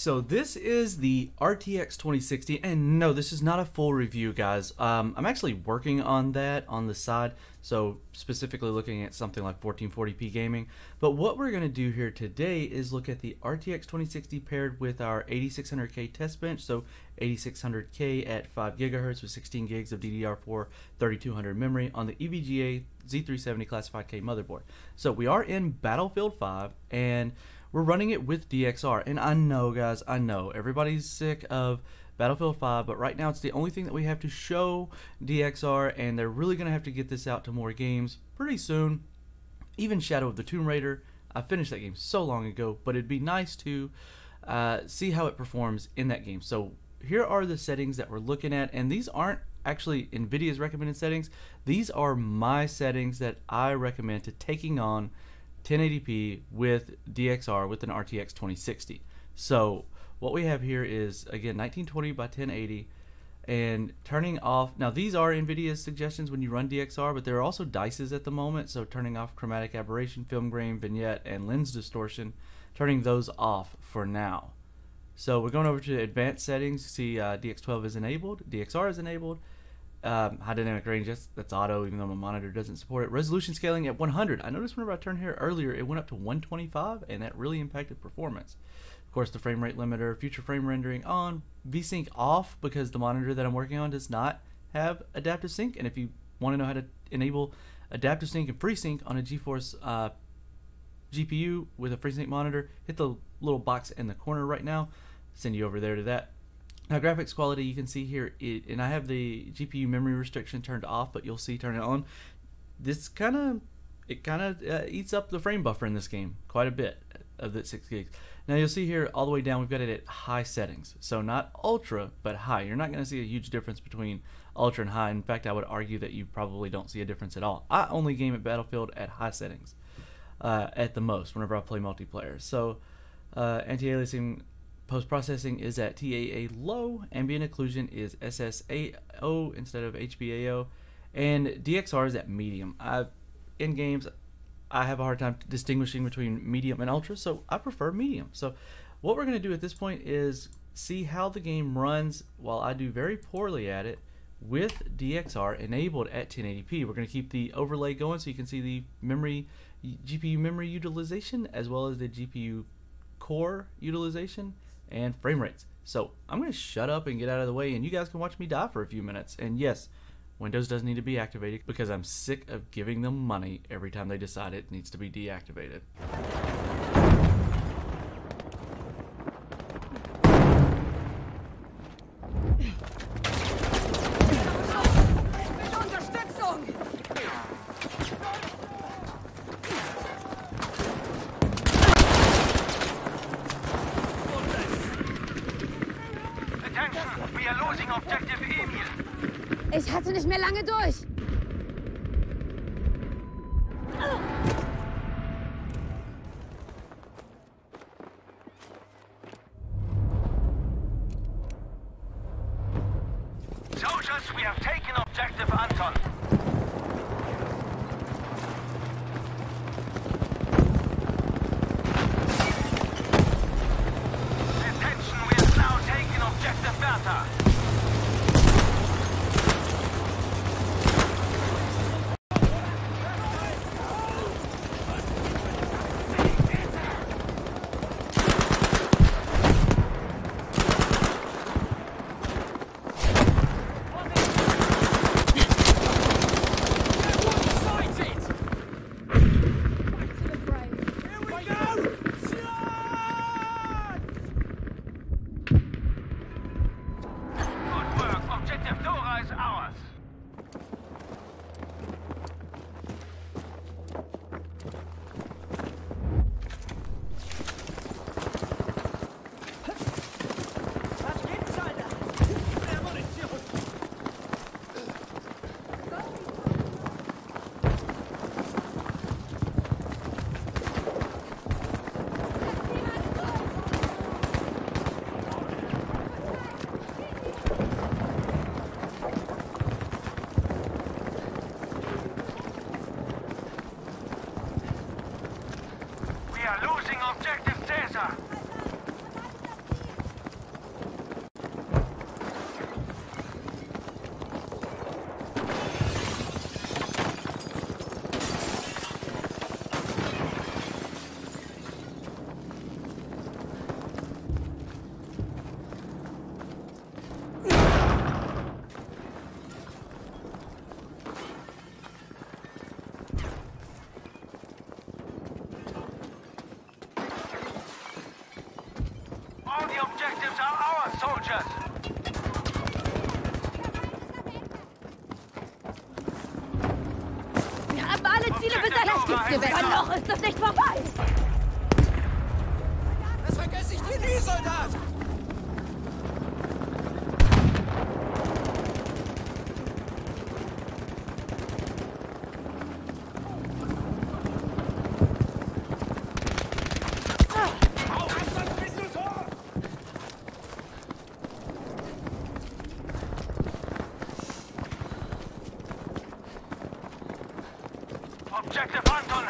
So this is the RTX 2060, and no, this is not a full review, guys. I'm actually working on that on the side, so specifically looking at something like 1440p gaming. But what we're going to do here today is look at the RTX 2060 paired with our 8600K test bench, so 8600K at 5 GHz with 16 gigs of DDR4 3200 memory on the EVGA Z370 classified K motherboard. So we are in Battlefield 5, and we're running it with DXR, and I know, guys, I know everybody's sick of Battlefield 5, but right now it's the only thing that we have to show DXR, and they're really going to have to get this out to more games pretty soon. Even Shadow of the Tomb Raider, I finished that game so long ago, but it'd be nice to see how it performs in that game. So here are the settings that we're looking at, and these aren't actually NVIDIA's recommended settings. These are my settings that I recommend to taking on 1080p with DXR with an RTX 2060. So what we have here is, again, 1920 by 1080, and turning off, now these are NVIDIA's suggestions when you run DXR, but there are also dices at the moment, so turning off chromatic aberration, film grain, vignette, and lens distortion, turning those off for now. So we're going over to advanced settings. You see DX12 is enabled, DXR is enabled. High dynamic range, that's auto, even though my monitor doesn't support it. Resolution scaling at 100. I noticed whenever I turned here earlier, it went up to 125, and that really impacted performance. Of course, the frame rate limiter, future frame rendering on, VSync off, because the monitor that I'm working on does not have adaptive sync. And if you want to know how to enable adaptive sync and FreeSync on a GeForce GPU with a FreeSync monitor, hit the little box in the corner right now. Send you over there to that. Now, graphics quality, you can see here, and I have the GPU memory restriction turned off, but you'll see turn it on. This kind of eats up the frame buffer in this game quite a bit of that 6 gigs. Now you'll see here all the way down we've got it at high settings, so not ultra but high. You're not going to see a huge difference between ultra and high. In fact, I would argue that you probably don't see a difference at all. I only game at Battlefield at high settings at the most whenever I play multiplayer. So anti-aliasing post-processing is at TAA low, ambient occlusion is SSAO instead of HBAO, and DXR is at medium. In games, I have a hard time distinguishing between medium and ultra, so I prefer medium. So what we're going to do at this point is see how the game runs while I do very poorly at it with DXR enabled at 1080p. We're going to keep the overlay going so you can see the GPU memory utilization as well as the GPU core utilization and frame rates. So I'm going to shut up and get out of the way, and you guys can watch me die for a few minutes. And yes, Windows does need to be activated because I'm sick of giving them money every time they decide it needs to be deactivated. We are losing objective Emil. Ich hatte nicht mehr lange durch. Soldiers, we have taken objective Anton. Attention, we have now taken objective Bertha. All the objectives are ours, soldiers. Wir haben alle Ziele besetzt. Gewässer noch ist es nicht vorbei. Das vergesse ich dir nie, Soldat! Objective Anton